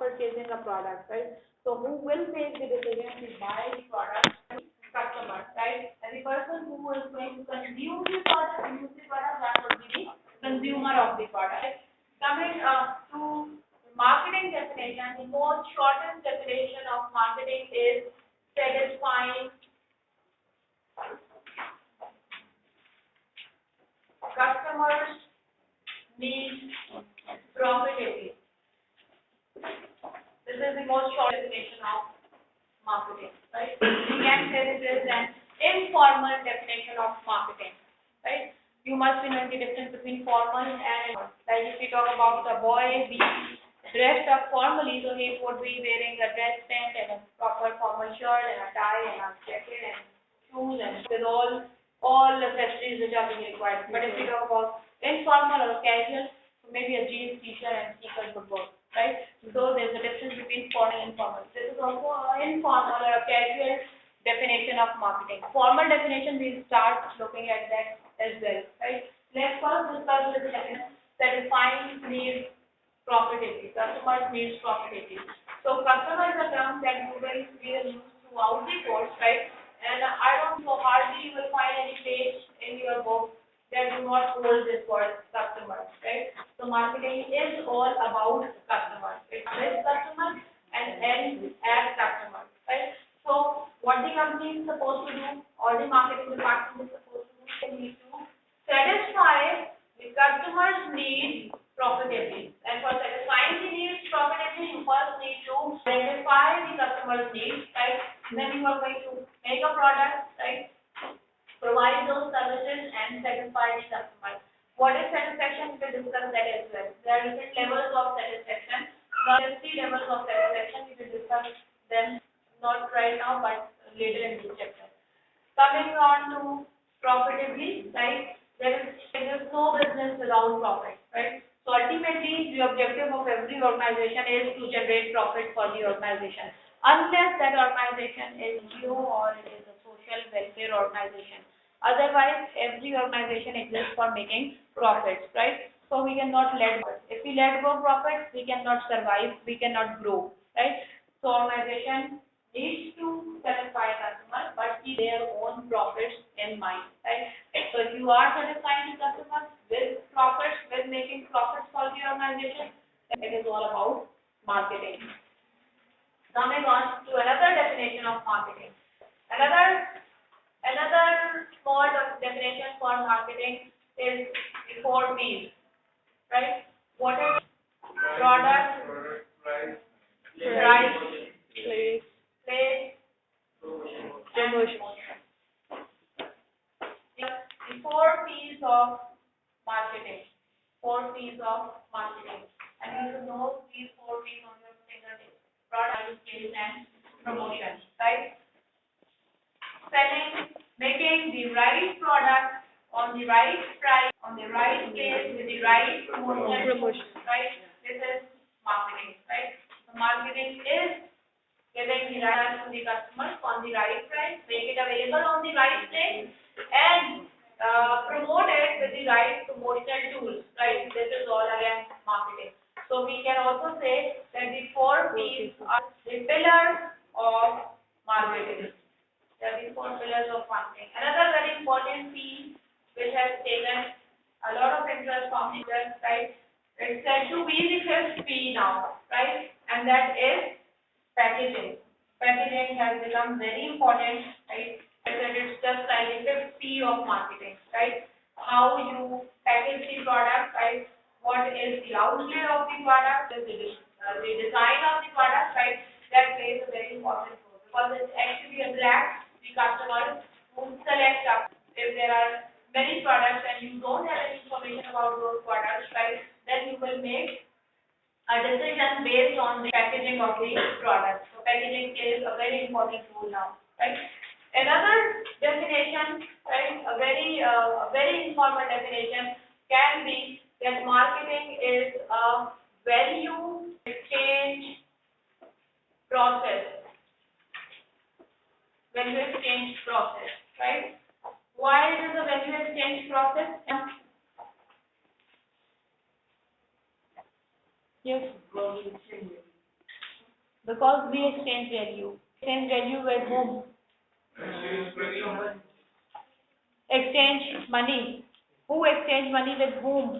purchasing a product, right? So who will take the decision to buy the product? Customer, right? And the person who is going to consume the product, use the product, that would be the consumer of the product. Coming to marketing definition, the most shortest definition of marketing is satisfying customers' needs profitably. This is the most short definition of marketing, right? We can say this is an informal definition of marketing, right? You must know the difference between formal and like if we talk about a boy being dressed up formally, so he would be wearing a dress pant and a proper formal shirt and a tie and a jacket and shoes and with all the accessories which are being required. But if we talk about informal or casual, so maybe a jeans, t-shirt and sneakers would work, right? So there's a difference between formal and informal. This is also an informal or a casual definition of marketing. Formal definition, we'll start looking at that as well, right? Let's first discuss the definition. Satisfying needs profitably. Customers needs profitably. So customer is a term that you will use throughout the course, right? And I don't know, hardly you will find any page in your book that do not hold this word customers, right? So marketing is all about customers. It is customers and ends at customers, right? So what the company is supposed to do, or the marketing department is supposed to do, they need to satisfy the customer's needs profitably. And for satisfying the needs profitably, you first need to identify the customer's needs, right? Then you are going to make a product, right? Provide those services and satisfy the customer. What is satisfaction? We will discuss that as well. There are different levels of satisfaction. There are 3 levels of satisfaction. We will discuss them not right now, but later in this chapter. Coming on to profitably, right? There is no business without profit, right? So ultimately, the objective of every organization is to generate profit for the organization. Unless that organization is new or it is a social welfare organization. Otherwise, every organization exists for making profits, right? So we cannot let go. If we let go profits, we cannot survive, we cannot grow, right? So organization needs to satisfy customers, but keep their own profits in mind, right? So if you are satisfying the customers with profits, with making profits for the organization, then it is all about marketing. Coming on to another definition of marketing. Another small definition for marketing is the 4 P's, right? What is product, price, place, promotion. The 4 P's of marketing. 4 P's of marketing. And you should know these 4 P's on your fingertips. Product, place, and promotion, right? Selling, making the right product on the right price, on the right place, with the right promotion, right? This is marketing, right? So marketing is giving the right to the customers on the right price, make it available on the right place, and promote it with the right promotional tools, right? This is all again marketing. So we can also say that the 4 P's are the pillars of marketing. They are the 4 pillars of marketing. Another very important P which has taken a lot of interest from the press, right? It's said to be the 5th P now, right? And that is packaging. Packaging has become very important, right? It's just like the 5th P of marketing, right? How you package the product, right? What is the outlay of the product, the design of the product, right? That plays a very important role because it actually attracts the customer who select up. If there are many products and you don't have any information about those products, right? Then you will make a decision based on the packaging of the product. So packaging plays a very important role now, right? Another definition, right? A very informal definition can be that marketing is a value exchange process. Value exchange process, right? Why it is a value exchange process? Yes. Because we exchange value. Exchange value with whom? Exchange money. Who exchange money with whom?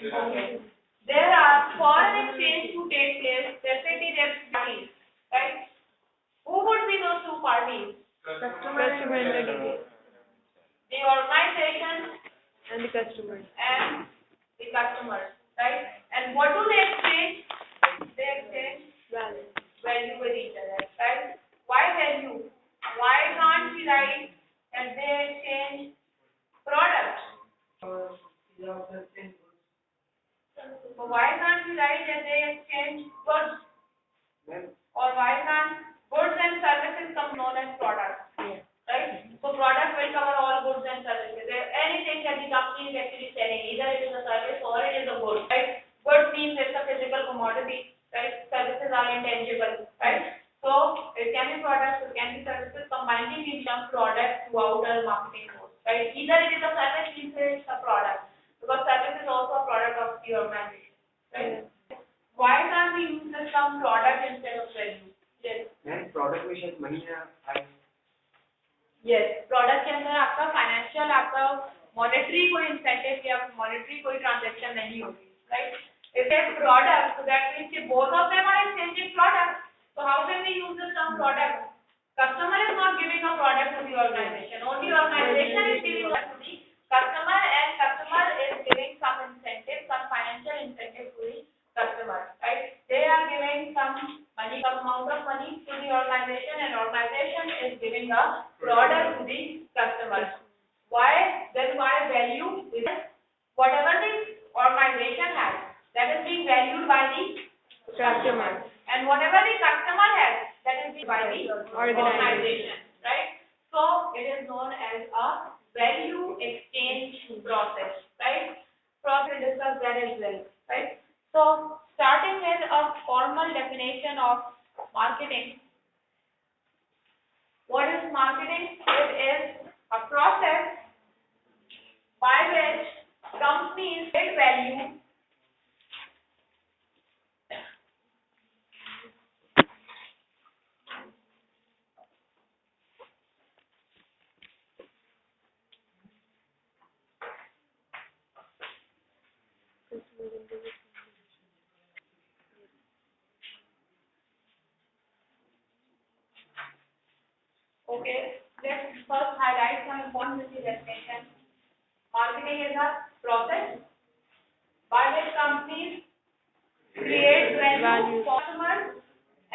Okay. There are foreign exchange to take place, definitely there are parties, right? Who would be those two parties? Customer and delegate. The organization and the customers. Right? And what do they exchange? They exchange value with each other, right? Why value? Why can't we write that they exchange products? So why can't we write that they exchange goods? Or why can't goods and services come known as products? Right? So product will cover all goods and services. Anything that the company is actually selling, either it is a service or it is a good, right? Goods means it's a physical commodity, right? Services are intangible, right? So it can be products, it can be services, combining these term products throughout our marketing course, right? Either it is a service, means it's a product, because service is also a product of the organization, right? Why can't we use the term product instead of value? Yes. And product में शायद money है. Yes, product के अंदर आपका financial आपका monetary कोई incentive या monetary कोई ट्रांजैक्शन नहीं होगी, right? If A product, so that means कि both of them are exchanging products. So how can we use the term product? Customer is not giving a product to the organization. Only organization is giving it to the customer, and customer is giving some incentive, some financial incentive to the customer, right? They are giving some money, some amount of money to the organization, and organization is giving a product to the customer. Why? Then why value is whatever the organization has, that is being valued by the customer, and whatever the customer has, that is being by the organization, right? So it is known as a value exchange process, right? Process discuss that as well, right? So starting with a formal definition of marketing. What is marketing? It is a process by which companies get value Okay, let's first highlight some important definition. Marketing is a process by which companies create value for customers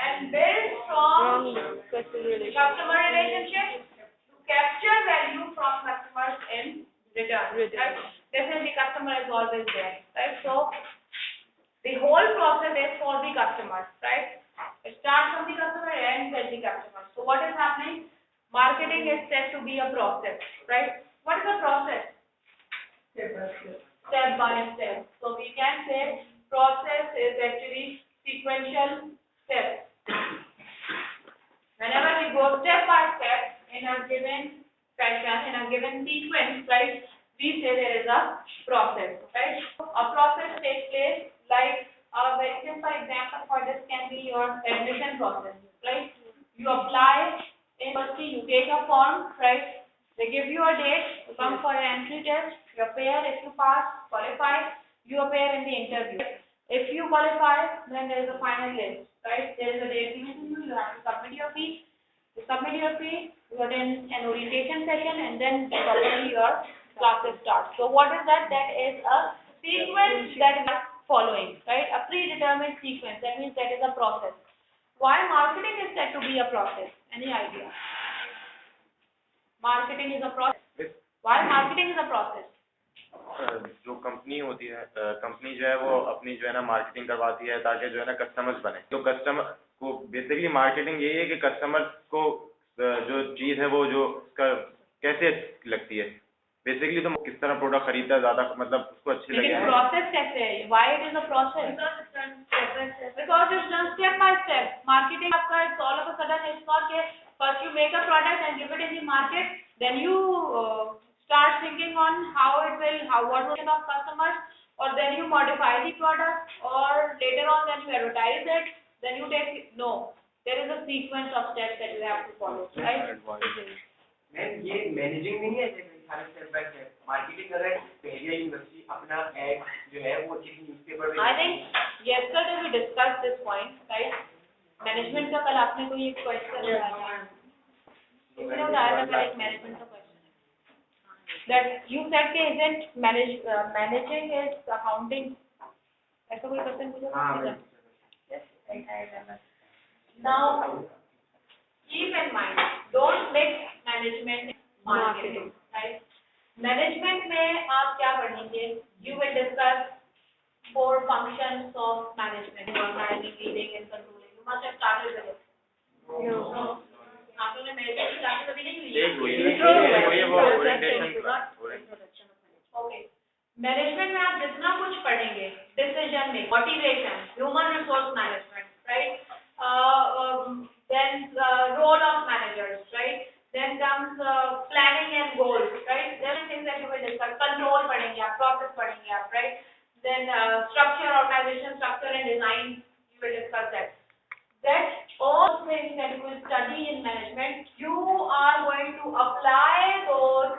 and build strong customer relationships to capture value from customers in return. Right? Definitely, customer is always there. Right? So the whole process is for the customers. Right? It starts from the customer and ends at the customer. So what is happening? Marketing is said to be a process, right? What is a process? Step by step. So we can say process is actually sequential steps. Whenever we go step by step in a given fashion, in a given sequence, right? We say there is a process, right? A process takes place like a very simple example for this can be your admission process, right? You apply. University, you take a form, right? They give you a date, you come for an entry test, you appear, if you pass, qualify, you appear in the interview. If you qualify, then there is a final list, right? There is a date given to you, you have to submit your fee. You submit your fee, you attend an orientation session, and then probably your classes start. So what is that? That is a sequence that is following, right? A predetermined sequence. That means that is a process. Why marketing is said to be a process? Any idea? Marketing is a process. Why marketing is a process? जो company होती है, company जो है वो अपनी जो है ना मार्केटिंग करवाती है ताकि जो है ना कस्टमर्स बने. तो कस्टमर को बेसिकली मार्केटिंग यही है कि कस्टमर को जो चीज़ है वो जो कैसे लगती है. बेसिकली तो किस तरह प्रोडक्ट खरीदता है ज़्यादा मतलब उसको अच्छी लगे. लेकिन प्रोसेस कैसे है? Why it is a process? Because it's done step by step. Marketing आपका it's all of a sudden it's not that first you make a product and give it in the market, then you start thinking on what will of customers, or then you modify the product, or later on then you advertise it, then you take it. No, there is a sequence of steps that you have to follow, right? Ma'am ये managing में नहीं है जैसे सारे step by step marketing कर रहे हैं पहले यूनिवर्सिटी अपना एड जो है वो एक न्यूज़पेपर में I think yesterday we discussed this point, right? Management का कल आपने कोई एक क्वेश्चन उठाया, इसने उठाया था कल एक मैनेजमेंट का क्वेश्चन, that you said कि isn't managing is accounting, ऐसा कोई क्वेश्चन पूछा था? Yes, I remember. Now keep in mind, don't mix management and marketing, right? Management में आप क्या पढ़ेंगे? You will discuss 4 functions of management: organizing, leading, and controlling. You must have started with it. No. आपने management की class कभी नहीं हुई? Okay. Management में आप जितना कुछ पढ़ेंगे, decision making, motivation, human resource management, right? Then the role of managers, right? Then comes planning and goals, right? There are things that you will discuss. Control पढ़ेंगे आप, process पढ़ेंगे आप, right? Then structure, organization structure and design, you will discuss that. That all things that you will study in management, you are going to apply those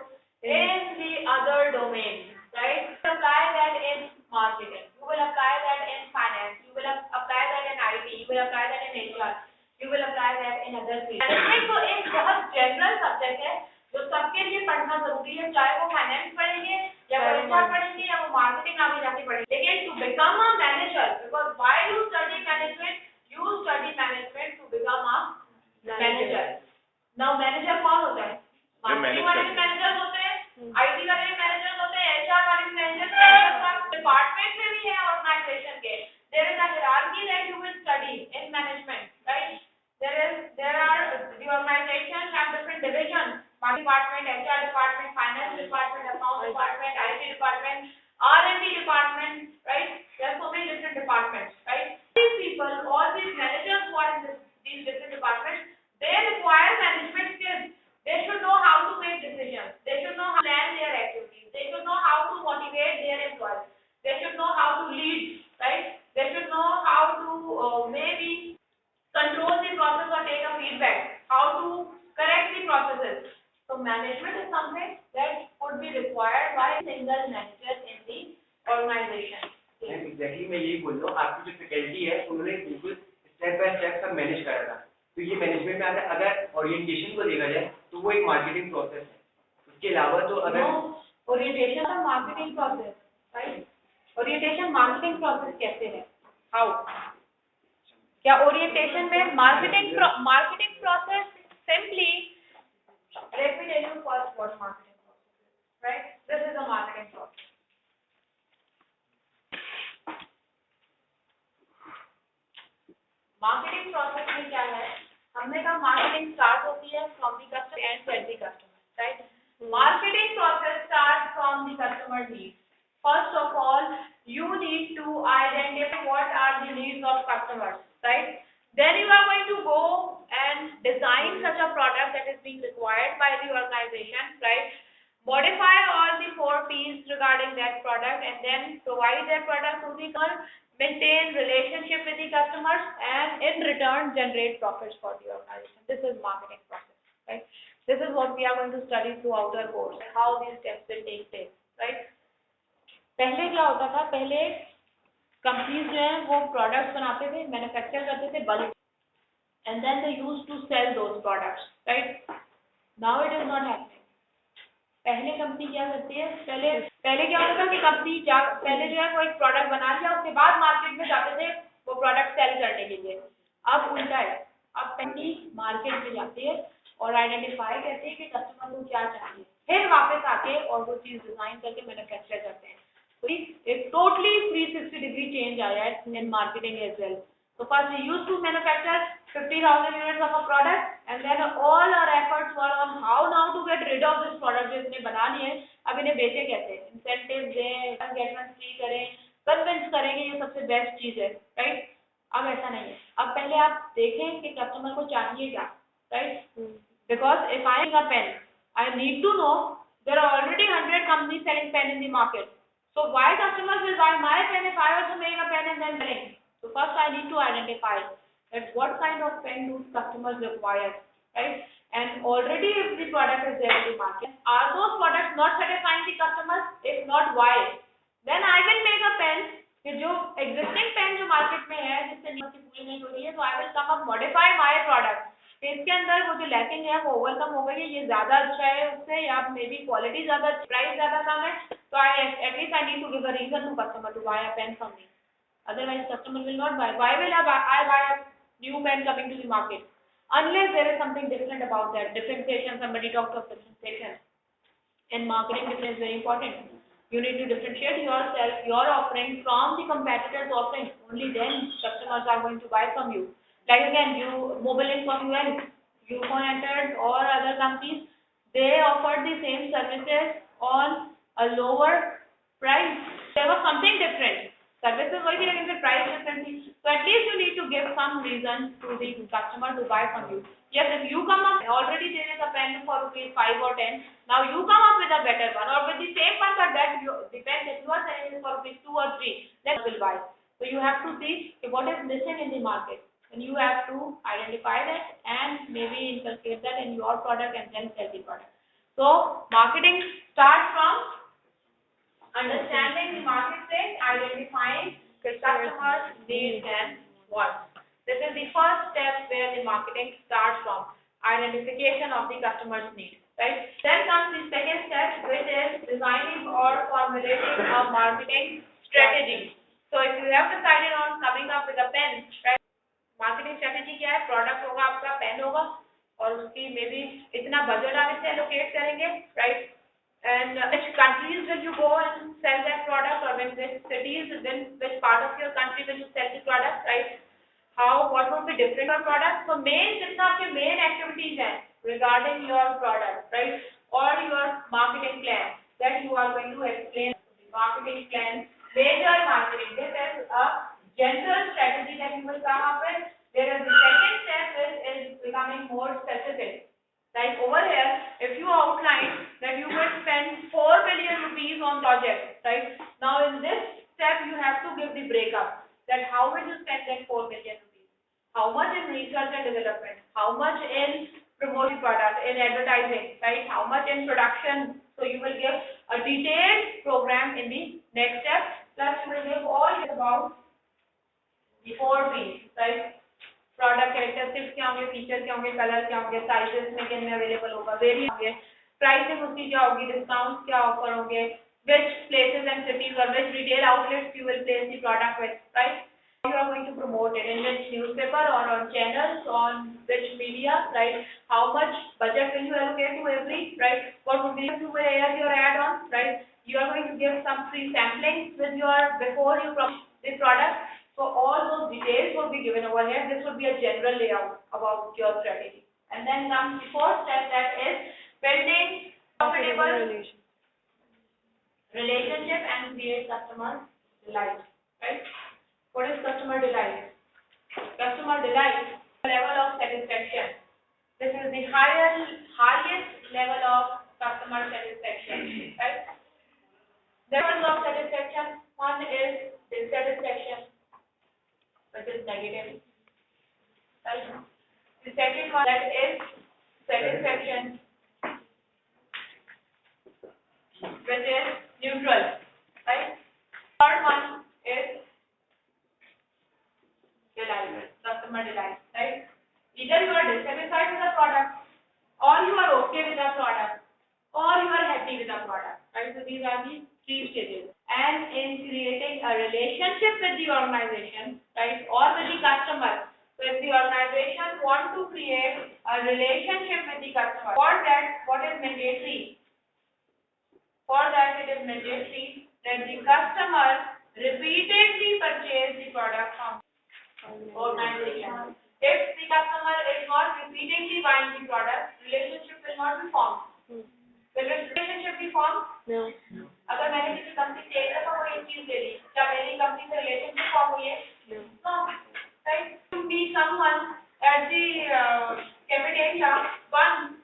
in the other domains, right? You will apply that in marketing. You will apply that in finance. You will apply that in IT. You will apply that in HR. You will apply that in other fields. Management तो एक बहुत general subject है जो सबके लिए पढ़ना जरूरी है, चाहे वो फाइनेंस पढ़ेंगे या वो HR पढ़ेंगे या वो मार्केटिंग आगे जाके पढ़ेंगे. लेकिन to become a manager, because why you study management? You study management to become a manager. Now manager कौन होता है? मार्केटिंग वाले भी मैनेजर होते हैं, IT वाले भी मैनेजर होते हैं, HR वाले भी मैनेजर, डिपार्टमेंट में भी है ऑर्गेनाइजेशन के. There is a hierarchy that you will study in management, right? There are the organizations have different divisions: marketing department, HR department, finance department, account department, IT department, R&D department, right? There are so many different departments, right? These people, all these managers who are in these different departments, they require management skills. They should know how to make decisions. They should know how to plan their activities. They should know how to motivate their employees. They should know how to lead, right? They should know how to maybe control the process or take a feedback, how to correct the processes. So management is something that would be required by a single manager in the organization. Exactly, मैं यही बोल रहा हूँ. आपकी जो faculty है उन्होंने बिल्कुल स्टेप बाय स्टेप सब मैनेज करा था. तो ये मैनेजमेंट में अगर ओरिएंटेशन को देखा जाए तो वो एक मार्केटिंग प्रोसेस है. उसके अलावा तो अगर ओरिएंटेशन और marketing process, right? Orientation marketing process कैसे है? हाउ? क्या ओरिएंटेशन में marketing process simply, let me tell you first what marketing process is, right? This is a marketing process. Marketing process में क्या है? हमने कहा मार्केटिंग स्टार्ट होती है from the customer and to the customer, right? Marketing process start from the customer needs. First of all, you need to identify what are the needs of customers, right? Then you are going to go and design such a product that is being required by the organization, right? Modify all the 4 P's regarding that product and then provide that product to the customer, maintain relationship with the customers, and in return generate profits for the organization. This is marketing process, right? This is what we are going to study throughout our course, how these steps will take place, right? पहले क्या होता था? पहले companies जो है वो products बनाते थे, मैन्युफैक्चर करते थे bulk, and then they used to sell those products, right? Now it is not happening. पहले कंपनी क्या करती है? पहले क्या होता था कि कंपनी पहले जो है वो एक प्रोडक्ट बना लिया, उसके बाद मार्केट में जाते थे वो प्रोडक्ट सेल करने के लिए. अब उल्टा है. अब कंपनी मार्केट में जाती है और आइडेंटिफाई करती है कि कस्टमर को क्या चाहिए, फिर वापस आके और वो चीज डिजाइन करके मैन्युफैक्चर करते हैं. एक टोटली 360 डिग्री चेंज आया है in marketing as well. So first we used to manufacture 50,000 units of a product, and then all our efforts were on how now to get rid of this product जो इसने बना ली है. अब इन्हें बेचे कैसे? इंसेंटिव दें, गेट वन फ्री करें, कन्विंस करेंगे ये सबसे बेस्ट चीज है, राइट? अब ऐसा नहीं है. अब पहले आप देखें कि कस्टमर को चाहिए क्या, right? Because if I am a pen, I need to know there are already 100 companies selling pen in the market. So why customers will buy my pen if I also make a pen and then selling? So first I need to identify that what kind of pen do customers require, right? And already if the product is there in the market, are those products not satisfying the customers? If not, why? Then I will make a pen कि जो existing pen जो market में है जिससे नीचे पूरी नहीं हो रही है, तो I will come up modify my product. तो इसके अंदर वो जो लैकिंग है वो ओवरकम हो गई है, ये ज्यादा अच्छा है उससे, या मे बी क्वालिटी ज्यादा, प्राइस ज्यादा कम है, तो at least I need to give a reason to customer to buy a pen from me. Otherwise customer will not buy. Why will I buy a new pen coming to the market? Unless there is something different about that. Differentiation, somebody talked of differentiation. In marketing, difference is very important. You need to differentiate yourself, your offering from the competitor's offering. Only then customers are going to buy from you. Like again, Mobilink from US, Uphone entered, or other companies, they offered the same services on a lower price. There was something different. Services were given the price differently. So at least you need to give some reason to the customer to buy from you. Yes, if you come up, already there is a pen for rupees 5 or 10. Now you come up with a better one, or with the same one, but the pen that you are selling is for rupees 2 or 3. Then will buy. So you have to see what is missing in the market. And you have to identify that and maybe inculcate that in your product and then sell the product. So marketing starts from understanding the market space, identifying the customer's needs and wants. This is the first step where the marketing starts from, identification of the customer's needs, right? Then comes the second step, which is designing or formulating a marketing strategy. So if you have decided on coming up with a pen, right? Marketing strategy क्या है? Product होगा आपका, pen होगा, और उसकी may be इतना budget आप इसे एलोकेट करेंगे, right? And which countries will you go and sell that product, or which cities, which part of your country will you sell the product, right? What would be different for product? So main जितना आपके main activities हैं regarding your product, right? Or your marketing plan that you are going to explain. Marketing plan, major marketing. This is a general strategy that you will come up with. There is the second step is becoming more specific. Like over here, if you outline that you will spend 4 billion rupees on project, right? Now in this step you have to give the breakup. That how will you spend that 4 billion rupees? How much in research and development? How much in promoting product, in advertising, right? How much in production? So you will give a detailed program in the next step. Plus you will give all about the 4 P's, right? Product characteristics क्या होंगे, feature क्या होंगे, colour क्या होंगे, sizes में किन में available होगा, वेरिएंट होंगे, प्राइसिंग उसकी क्या होगी, डिस्काउंट्स क्या ऑफर होंगे, which places and cities or which retail outlets you will place the product with, right? You are going to promote it in which newspaper or on channels, on which media, right? How much budget will you allocate to every, right? What would be you will air your ad on, right? You are going to give some free sampling with your before you promote the product. So all those details will be given over here. This would be a general layout about your strategy. And then comes the fourth step, that is building profitable relationship and create customer delight, right? What is customer delight? Customer delight, level of satisfaction. This is the highest level of customer satisfaction, right? Levels of satisfaction, one is dissatisfaction, which is negative, right? The second one, that is satisfaction, which is neutral, right? Third one is delight, customer delight, right? Either you are dissatisfied with the product, or you are okay with the product, or you are happy with the product, right? So these are the 3 stages. And in creating a relationship with the organization, right, or with the customer. So if the organization want to create a relationship with the customer, for that, what is mandatory? For that, it is mandatory that the customer repeatedly purchase the product from organization. If the customer is not repeatedly buying the product, relationship will not be formed. Will relationship be formed? No. अगर मैंने किसी company से एक दफा कोई चीज ले ली, क्या मेरी कंपनी से रिलेशनशिप फॉर्म हुई है? No. Right? To meet someone at the cafeteria, one,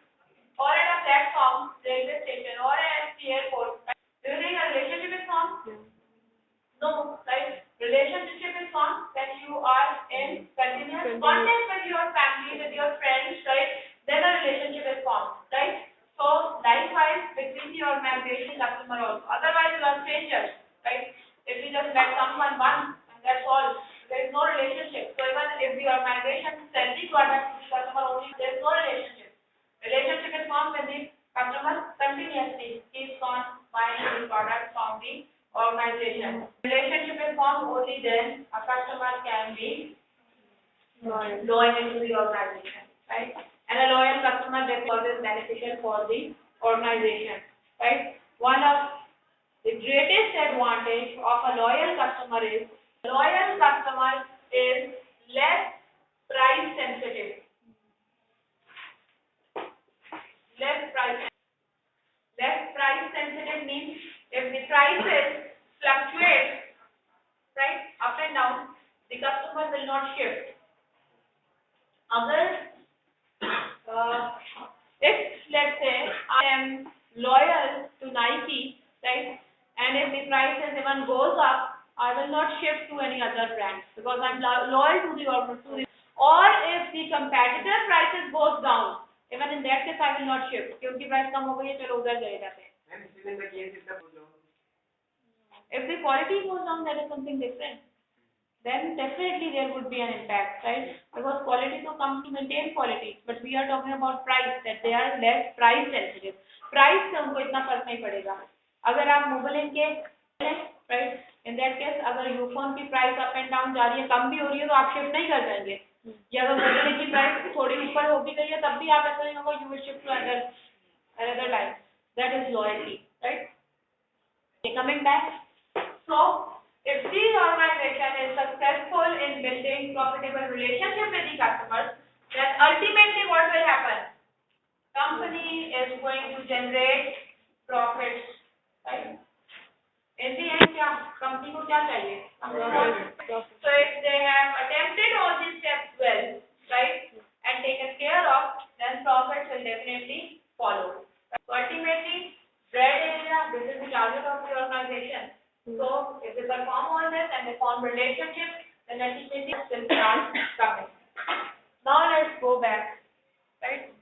or at a platform, railway station, or at the airport, do you think a relationship is formed? you are in continuous contact with your family, with your friends, right? Then a relationship is formed, right? So likewise between the organization customer also. Otherwise you are strangers, right? If you just met someone once and that's all, there is no relationship. So even if the organization sells the product to the customer only, there is no relationship. Relationship is formed when the customer continuously keeps on buying the product from the organization. Relationship is formed only then a customer can be loyal to the organization, right? And a loyal customer therefore is beneficial for the organization, right? One of the greatest advantage of a loyal customer is less price sensitive. Less price sensitive means if the prices fluctuate, right, up and down, the customer will not shift. If let's say I am loyal to Nike, right, and if the prices even goes up, I will not shift to any other brand because I'm loyal to the organization. Or if the competitor prices goes down, even in that case I will not shift क्योंकि price कम हो गई है चलो उधर चले जाते हैं. If the quality goes down, that is something different. Then definitely there would be an impact, right? Because quality to come to maintain quality, but we are talking about price, that they are less price sensitive. Price से उनको इतना फर्क नहीं पड़ेगा. अगर आप mobile के, right? In that case, अगर यूफोन की प्राइस अप एंड डाउन जा रही है, कम भी हो रही है, तो आप शिफ्ट नहीं कर जाएंगे. या अगर मोबाइल की प्राइस थोड़ी ऊपर हो भी गई है, तब भी आप ऐसा नहीं होगा, you will shift to another line. That is loyalty, right? Okay, coming back. So, if the organization is successful in building profitable relationship with the customers, then ultimately what will happen? Company is going to generate profits, right? In the end, company को क्या चाहिए? So if they have attempted all these steps well, right, and taken care of, then profits will definitely follow. So ultimately, bread area, this is the target of the organization. So if they perform all this and they form relationships, then ultimately will start coming. Now let's go back, right?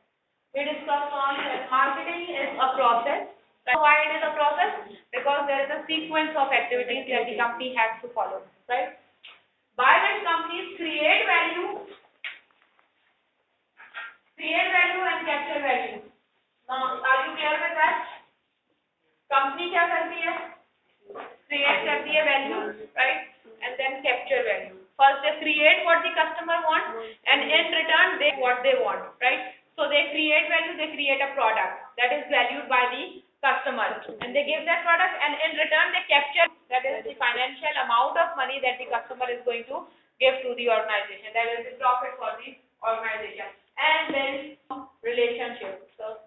We discussed on that marketing is a process. Why it is a process? Because there is a sequence of activities that the company has to follow, right? By which companies create value and capture value. Now, are you clear with that? Company क्या करती है? Create करती है value, right? And then capture value. First they create what the customer wants, and in return they what they want, right? So they create value, they create a product that is valued by the customer, and they give that product, and in return they capture, that is the financial amount of money that the customer is going to give to the organization. That is the profit for the organization. And then relationship. So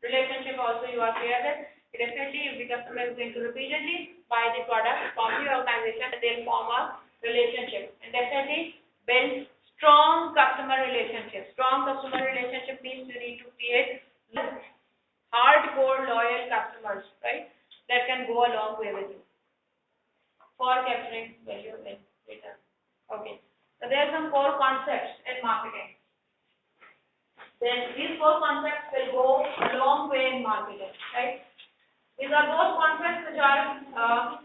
relationship also you are clear with. Definitely if the customer is going to repeatedly buy the product from the organization, they'll form a relationship, and definitely build strong customer relationship. Strong customer relationship means you need to create hardcore loyal customers, right, that can go a long way with you for capturing value in return. Okay, so there are some core concepts in marketing. Then these core concepts will go a long way in marketing, right? These are those concepts which are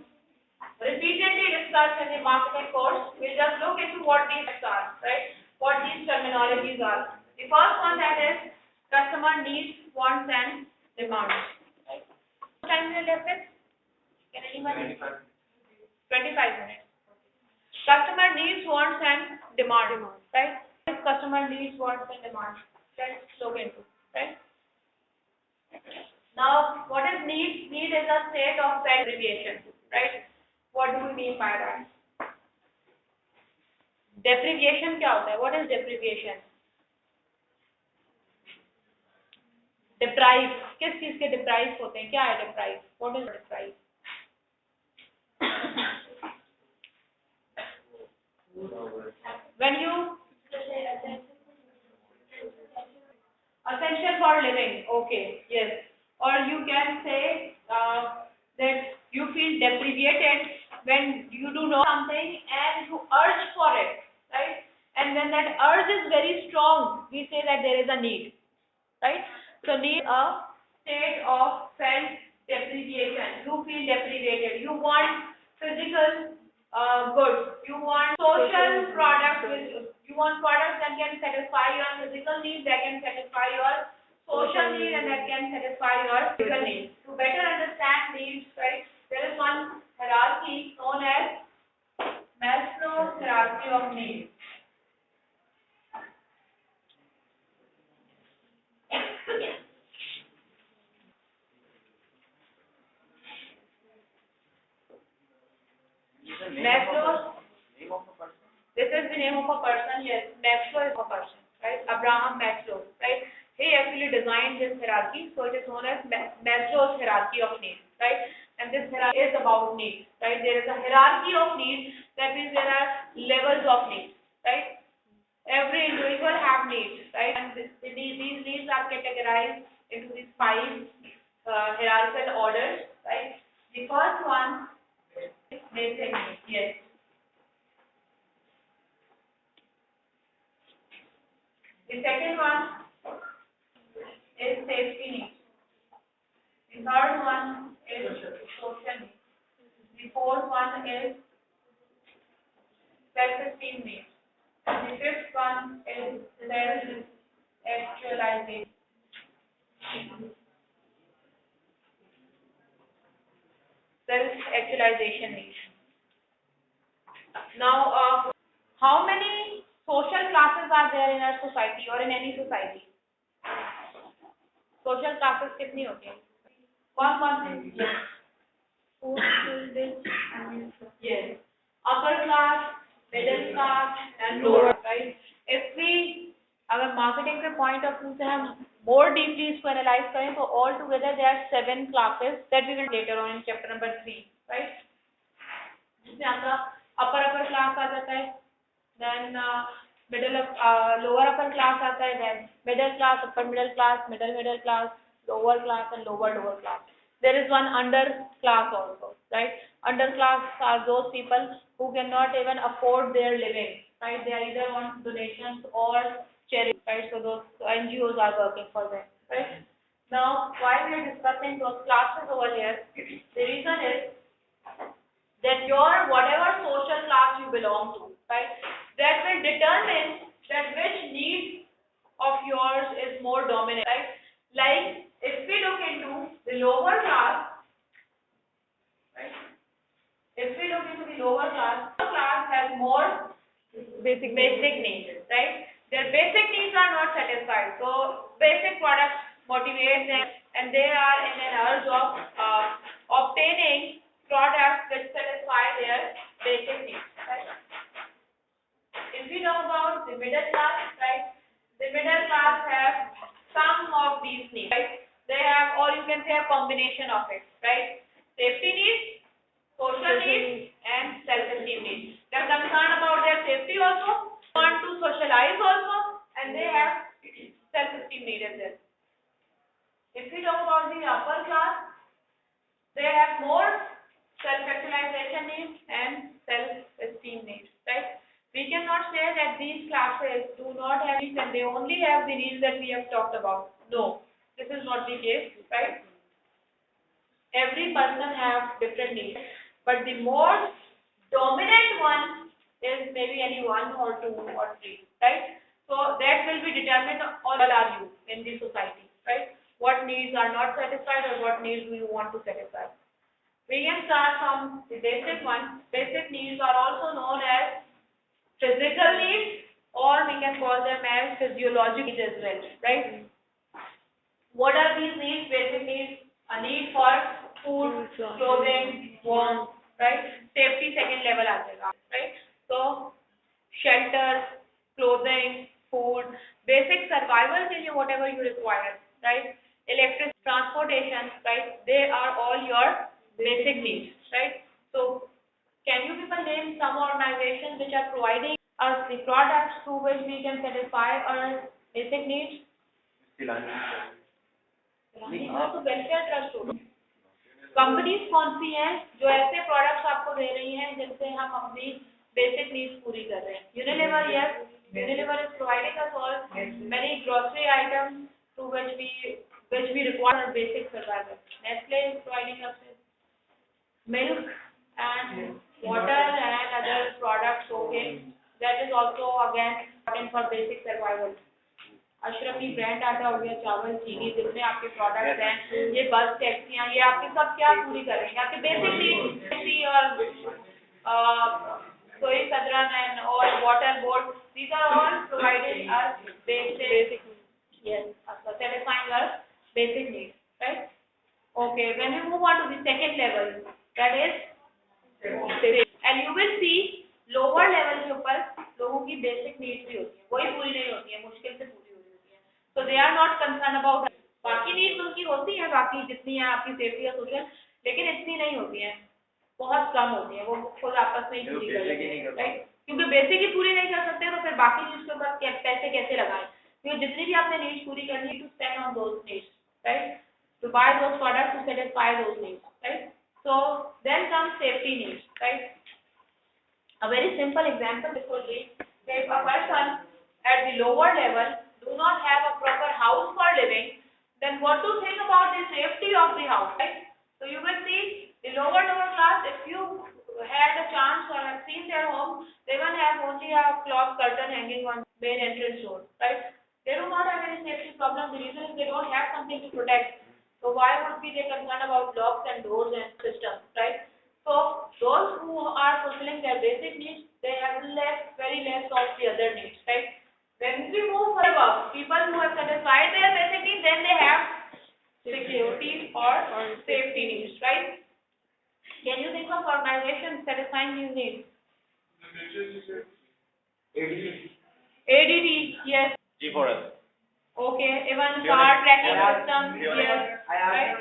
repeatedly discussed in the marketing course. We'll just look into what these are, right? What these terminologies are. The first one, that is customer needs, wants and demands. Right? How much time we are left with? Can anyone? 25 minutes. Customer needs, wants and demands. Right? What is customer needs, wants and demands? Let's look into, right? Now, what is need? Need is a state of deprivation, right? What do we mean by that? Deprivation क्या होता है? What is deprivation? Deprive, किस चीज के deprive होते हैं? क्या है deprive? What is deprive? When you essential for living, okay, yes. Or you can say that you feel deprivated when you do know something and you urge for it. urge is very strong, we say that there is a need, right? So need a state of self-depreciation. You feel depreciated. You want physical goods. You want social products. You want products that can satisfy your physical needs, that can satisfy your social needs, and that can satisfy your physical needs. To better understand needs, right, there is one hierarchy known as Maslow's hierarchy of needs. Maslow. This is the name of a person. Yes, Maslow is a person, right? Abraham Maslow, right? He actually designed this hierarchy, so it is known as Maslow's hierarchy of needs, right? And this hierarchy is about needs, right? There is a hierarchy of needs. That means there are levels of needs, right? Every individual have needs, right? And these needs are categorized into these 5 hierarchical orders, right? The first one is basic needs. Yes. The second one is safety needs. The third one is social needs. The fourth one is self-esteem needs. The fifth one is self-actualization. Self-actualization needs. Now, how many social classes are there in our society or in any society? Social classes कितनी होती हैं? कौन-कौन से? Yes. Upper class, middle class, and lower, right? If we, अगर marketing के point of view से हम more deeply इसको analyze करें, तो all together there are 7 classes that we will later on in chapter number 3, right? जिसमें आपका upper class आ जाता है, then lower upper class आता है, then middle class, upper middle class, middle class, lower class, and lower class. There is one under class also, right? Under class are those people who cannot even afford their living, right? They are either on donations or charity, right? So those NGOs are working for them, right? Now, why we are discussing those classes over here? The reason is that your whatever social class you belong to, right? That will determine that which need of yours is more dominant, right? Like if we look into the lower class, right? If we look into the lower class has more basic needs, right? Their basic needs are not satisfied. So basic products motivate them, and they are in an urge of obtaining products which satisfy their basic needs, right? If we talk about the middle class, right? The middle class have some of these needs, right? They have, or you can say a combination of it, right? Safety needs, social needs, and self-esteem needs. They are concerned about their safety also, want to socialize also, and they have self-esteem needs as well. If we talk about the upper class, they have more self-actualization needs and self-esteem needs, right? We cannot say that these classes do not have needs and they only have the needs that we have talked about. No, this is not the case, right? Every person have different needs, but the most dominant one is maybe any 1 or 2 or 3, right? So that will be determined on all are you in the society, right? What needs are not satisfied or what needs do you want to satisfy? We can start from the basic one. Basic needs are also known as physical needs, or we can call them as physiological needs as well, right? What are these needs? Basic needs: a need for food, clothing, warmth, right? Safety second level आ जाएगा, right? So shelter, clothing, food, basic survival के लिए whatever you require, right? Electric, transportation, right? They are all your basic needs, right? So can you people name some organizations which are providing us the products through which we can satisfy our basic needs? तो welfare trust होगा। Companies कौन सी हैं जो ऐसे products आपको दे रही हैं जिनसे हम अपनी बेसिक नीड्स पूरी कर रहे हैं? Unilever, yes. Unilever is providing us all many grocery items to which we require our basic survival. Nestle is providing us with milk and water and other products. Okay, that is also again important for basic survival. Ashrafi brand आटा हो गया, चावल, चीनी, जितने आपके products हैं, ये बस टैक्सियाँ, ये आपके सब क्या पूरी करेंगे? आपके बेसिक नीड्स और soy sadran and all water board, these are all providing us basic yes, satisfying us basic needs, right? Okay, when we move on to the second level, that is and you will see lower level के ऊपर लोगों की basic needs भी होती है, वही पूरी नहीं होती है, मुश्किल से पूरी होती है. So they are not concerned about बाकी needs उनकी होती है, बाकी जितनी है आपकी सेफ्टी या सोशल, लेकिन इतनी नहीं होती है, बहुत कम होती है, वो खुद आपस में ही पूरी कर लेते हैं, राइट? क्योंकि बेसिक ही पूरी नहीं कर सकते तो फिर बाकी चीज के ऊपर पैसे कैसे लगाएं? क्योंकि जितनी भी आपने नीड्स पूरी करनी है, to spend on those needs, right? To buy those products to satisfy those needs, right? So then comes safety needs, right? A very simple example this would be if a person at the lower level do not have a proper house for living, then what to think about the safety of the house, right? So you will see the lower class, if you had a chance or have seen their home, they will have only a cloth curtain hanging on main entrance door, right? They do not have any safety problem. The reason is they don't have something to protect. So why would be they concerned about locks and doors and systems, right? So those who are fulfilling their basic needs, they have very less of the other needs, right? When we move further, people who have satisfied their basic needs, then they have security or safety needs, right? Can you think of organizations satisfying these needs? ADT, yes. G4S. Okay, even car tracking system, yes. Right?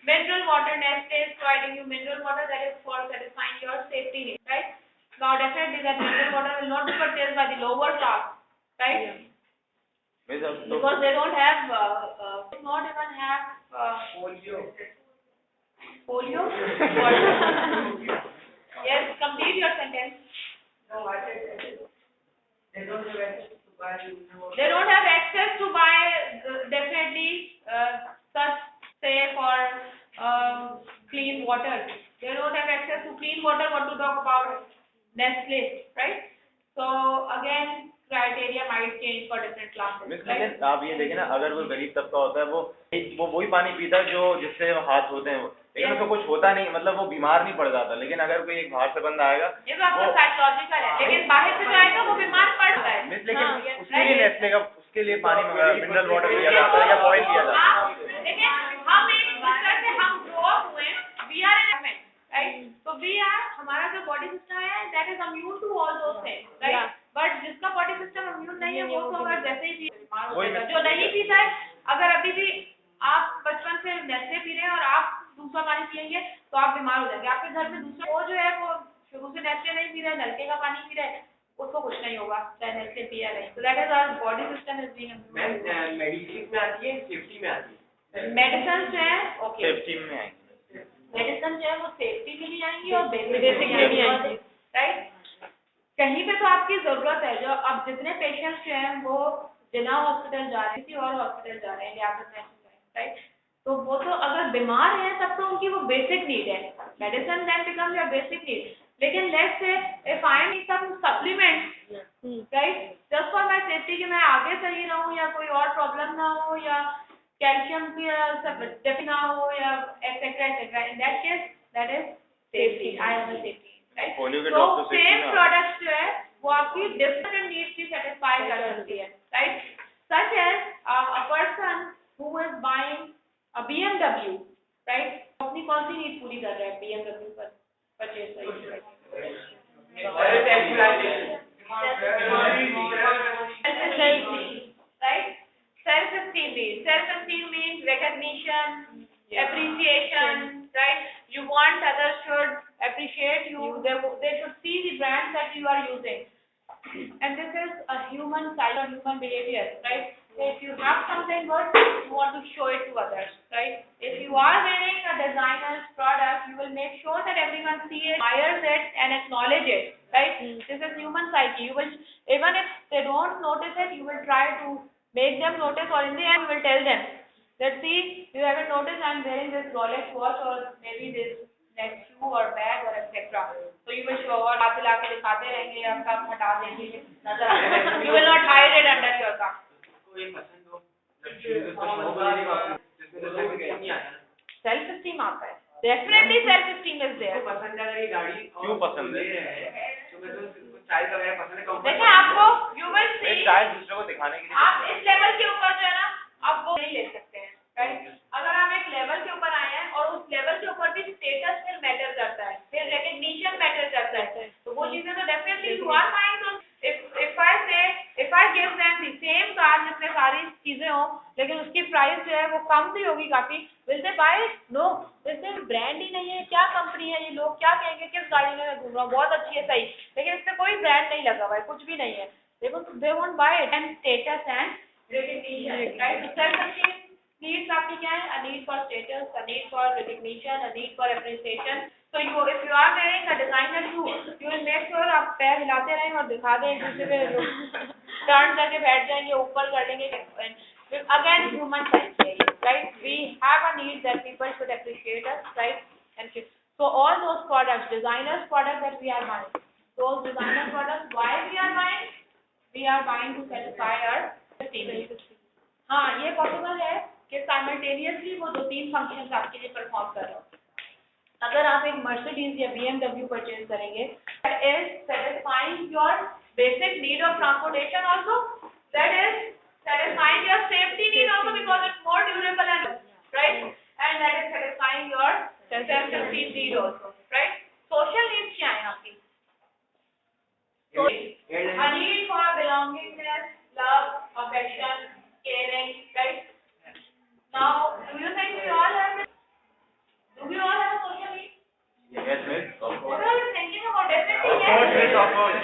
Mineral water, Nestle is providing you mineral water, that is for satisfying your safety needs, right? Now definitely that mineral water will not be purchased by the lower class, right? Because they don't have, not even have folio? Yes, complete your sentence. They don't have access to buy definitely such safe or clean water. They don't have access to clean water. What to talk about Nestle, right? So again, criteria might change for different classes. लेकिन आप ये देखें ना, अगर वो गरीब तबका होता है, वो वही पानी पीता है जो जिससे हाथ होते हैं, लेकिन उसको कुछ होता नहीं, मतलब वो बीमार नहीं पड़ जाता. लेकिन अगर कोई एक बाहर से बंदा आएगा, ये तो आपका साइकोलॉजिकल है, लेकिन बाहर से जो आएगा वो बीमार पड़ता है. लेकिन उसके लिए नेस्ले का, उसके लिए पानी मिनरल वाटर दिया जाता है या बॉयल किया जाता है. लेकिन हम एक दूसरे से हम ग्रो अप हुए, we are an element, right? तो वी आर, हमारा जो बॉडी सिस्टम है that is immune to all those things, right? But जिसका बॉडी सिस्टम इम्यून नहीं है वो तो अगर जैसे ही बीमार हो जाएगा. जो नहीं पीता है, अगर अभी भी आप बचपन से नेस्ले पी रहे हैं और आप दूसरा पानी पिएंगे तो आप बीमार हो जाएंगे. आपके घर में दूसरा वो जो है वो शुरू से नेस्ले नहीं पी रहा है, नलके का पानी पी रहा है, उसको कुछ नहीं होगा चाहे नेस्ले पिया नहीं. तो that is our body system is being immune. Medicine में आती है, सेफ्टी में आती है. मेडिसिन जो है ओके, सेफ्टी में आएंगे. मेडिसिन जो है वो सेफ्टी में भी आएंगी और बेसिक में भी आएंगी, राइट? कहीं पे तो आपकी जरूरत है. जो अब जितने पेशेंट्स जो हैं वो जिना हॉस्पिटल जा रहे हैं, किसी और हॉस्पिटल जा रहे हैं, लियाकत में, राइट? तो वो तो अगर बीमार है तब तो उनकी वो बेसिक नीड है. Medicine then become your basic need. लेकिन let's say if I need some supplement, right, just for my safety, कि मैं आगे सही रहूं या कोई और प्रॉब्लम ना हो या कैल्शियम की डेफिशिएंसी ना हो या etcetera etcetera, in that case that is safety. I am safety, right? तो सेम प्रोडक्ट जो है वो आपकी डिफरेंट नीड्स भी सेटिस्फाई कर सकती है, right? Such as a person who is buying a BMW, right? अपनी कौन सी नीड पूरी कर रहा है BMW पर परचेज करके? Right? Self-esteem means recognition, appreciation, right? You want others should appreciate you. They should see the brand that you are using. And this is a human side or human behavior, right? If you have something good, you want to show it to others, right? If you are wearing a designer's product, you will make sure that everyone sees it, admires it, and acknowledges it, right? This is human psyche. You will, even if they don't notice it, you will try to make them notice, or in the end you will tell them that, see, you haven't noticed I'm wearing this Rolex watch or maybe this next shoe or bag or etc. So you will show, और आप ला के दिखाते रहेंगे, आप कब हटा देंगे, नजर आएगा. You will not hide it under your cup. कोई पसंद हो, जिसमें तो self esteem नहीं आता. Self esteem आता है. Definitely self esteem is there. तो पसंद है अगर ये गाड़ी क्यों पसंद है? तो मैं तो स्टाइल का मेरा पसंद है. comfort देखिए आपको, you will see, स्टाइल दूसरे को दिखाने के लिए आप इस लेवल के ऊपर जो है ना, आप वो नहीं ले सकते हैं, राइट? अगर आप एक लेवल के ऊपर आए हैं और उस लेवल के ऊपर भी स्टेटस फिर मैटर करता है, फिर रिकग्निशन मैटर करता है, तो वो चीजें तो डेफिनेटली यू आर फाइन. तो if I give them the same car जिसमें सारी चीजें हो, लेकिन उसकी प्राइस जो है वो कम भी होगी काफी, will they buy it? No. इसमें ब्रांड ही नहीं है, क्या कंपनी है ये, लोग क्या कहेंगे, किस गाड़ी में मैं घूम रहा हूँ, बहुत अच्छी है, सही, लेकिन इसमें कोई ब्रांड नहीं लगा हुआ है, कुछ भी नहीं है, they won't buy it. And status and recognition, right? So self-esteem needs आपकी क्या है? A need for status, a need for recognition, a need for appreciation. So if you are wearing a designer shoe, you will make sure आप पैर हिलाते रहें और दिखा दें एक दूसरे पे, टर्न करके बैठ जाएंगे, ऊपर कर लेंगे. Again, human psyche, right? We have a need that people should appreciate us, right? And so all those products, designers products that we are buying, those designer products, why we are buying? We are buying to satisfy our esteem. हाँ, ये possible है कि simultaneously वो 2-3 functions आपके लिए perform कर रहे हो. अगर आप एक मर्सिडीज या BMW परचेज करेंगे, that is satisfying your basic need of transportation also, that is satisfying your safety need also because it's more durable and right, and that is satisfying your self-esteem need also, right? Social needs क्या है आपकी? So, a need for belongingness, love, affection, caring, right? Now, do you think we all have it? Do we all have a social need? Yes, miss. What are you thinking about? Definitely Of course, miss, yes. of course.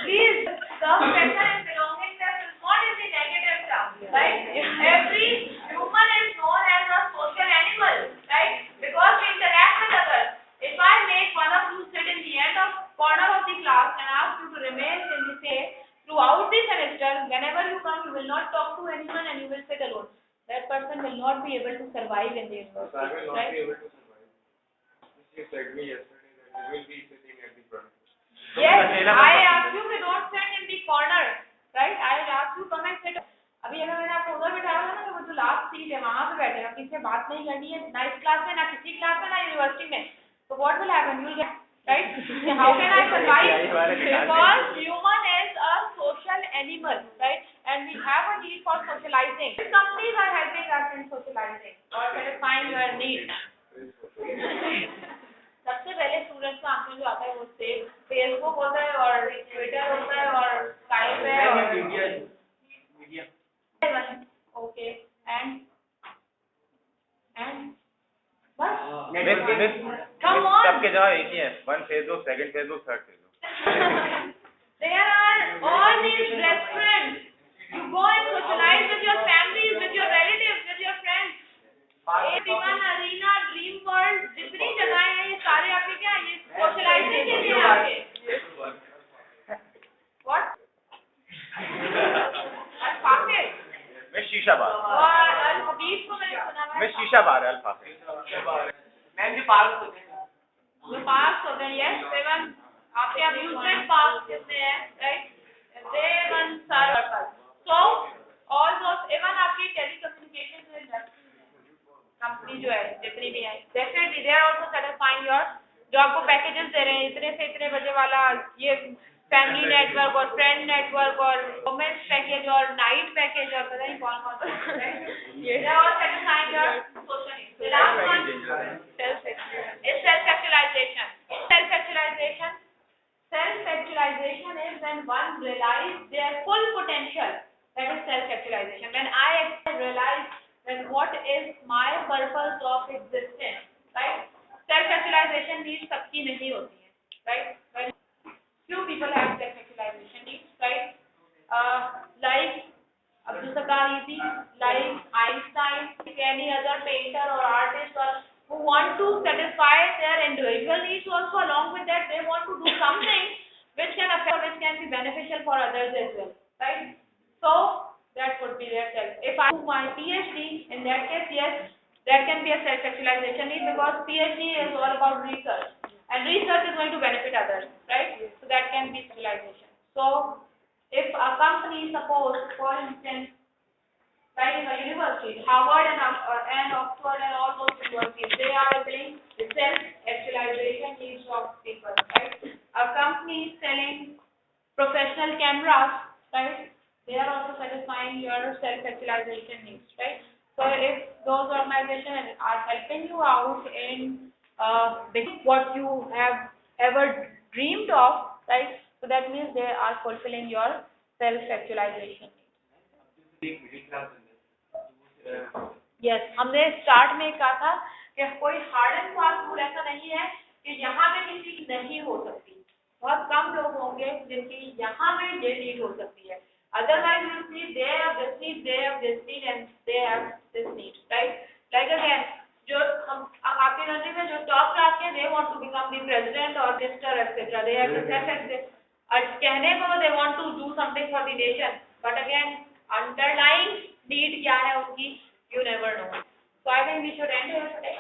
Please, love, affection and belongingness is not in the negative term, right? Every human is known as a social animal, right? Because we interact with others. If I make one of you sit in the end of corner of the class and ask you to remain in the same throughout the semester, whenever you come, you will not talk to anyone and you will sit alone. That person will not be able to survive in the university. I will not right? be able to survive. You said me yesterday that you will be sitting at the front. Yes, I asked you to don't sit in the corner, right? I asked you come and sit. अभी अगर मैंने आपको उधर बिठाया होगा ना, तो वो जो लास्ट सीट है वहाँ पे बैठेगा, किसी से बात नहीं करनी है, ना इस क्लास में, ना किसी क्लास में, ना यूनिवर्सिटी में. So what will happen? You will get, right? How can I survive? Because human is a social animal, right? And we have a need for socializing. Companies are helping us in socializing or satisfying your needs. सबसे पहले students का answer जो आता है वो Facebook होता है और ट्विटर होता है और स्काइप है और मीडिया. ओके एंड बस. Come on. सबके जगह एक ही है. One Facebook, second Facebook, third Facebook. There are all these restaurants. You go and socialize with your families, with your relatives, with your friends. A1 Arena, Dream World, जितनी जगहें हैं ये सारे आपके क्या ये सोशलाइजिंग के लिए आपके. What? अल्फाके. मैं शीशा बार. और अल-हबीब को मैंने सुना है. मैं शीशा बार है अल्फाके. मैम भी पार्क होते हैं. जो पार्क होते हैं, yes, सेवन आपके अम्यूजमेंट पार्क जितने हैं, right? They run circle. So all those, even आपकी टेलीकम्युनिकेशन इंडस्ट्री कंपनी जो है जितनी भी है, definitely they are also satisfying your, जो आपको पैकेजेस दे रहे हैं इतने से इतने बजे वाला, ये फैमिली नेटवर्क और फ्रेंड नेटवर्क और वुमेन्स पैकेज और नाइट पैकेज और पता नहीं कौन कौन सा, they are all satisfying your social needs. The last one is self-actualization. Self-actualization. Self-actualization is when one realizes their full potential. That is self-actualization. When I realize then what is my purpose of existence, right? Self-actualization needs सबकी नहीं होती है, right? When few people have self-actualization needs, right? Like Abdul Sattar Easy, like Einstein, like any other painter or artist or who want to satisfy their individual needs also. Along with that, they want to do something for others as well, right? So that would be their self. If I do my PhD, in that case, yes, that can be a self-actualization need, because PhD is all about research, and research is going to benefit others, right? So that can be actualization. So if a company, suppose, for instance, like in a university, Harvard and Oxford and all those universities, they are selling the self-actualization needs of people, right? A company selling professional cameras, right? They are also satisfying your self-actualization needs, right? So if those organizations are helping you out in what you have ever dreamed of, right? So that means they are fulfilling your self-actualization needs. Yes हमने start में कहा था कि कोई hard and fast rule ऐसा नहीं है कि यहाँ पे किसी की नहीं हो सकती, बहुत कम लोग होंगे जिनकी यहाँ पे ये नीड हो सकती है, otherwise you see they have this need, they have this need and they have this need, right? Like again जो हम आपके कंट्री में जो टॉप क्लास के, they want to become the president और minister etcetera, they have to self कहने को they want to do something for the nation, but again underlying need क्या है उनकी, you never know. So I think we should end here today.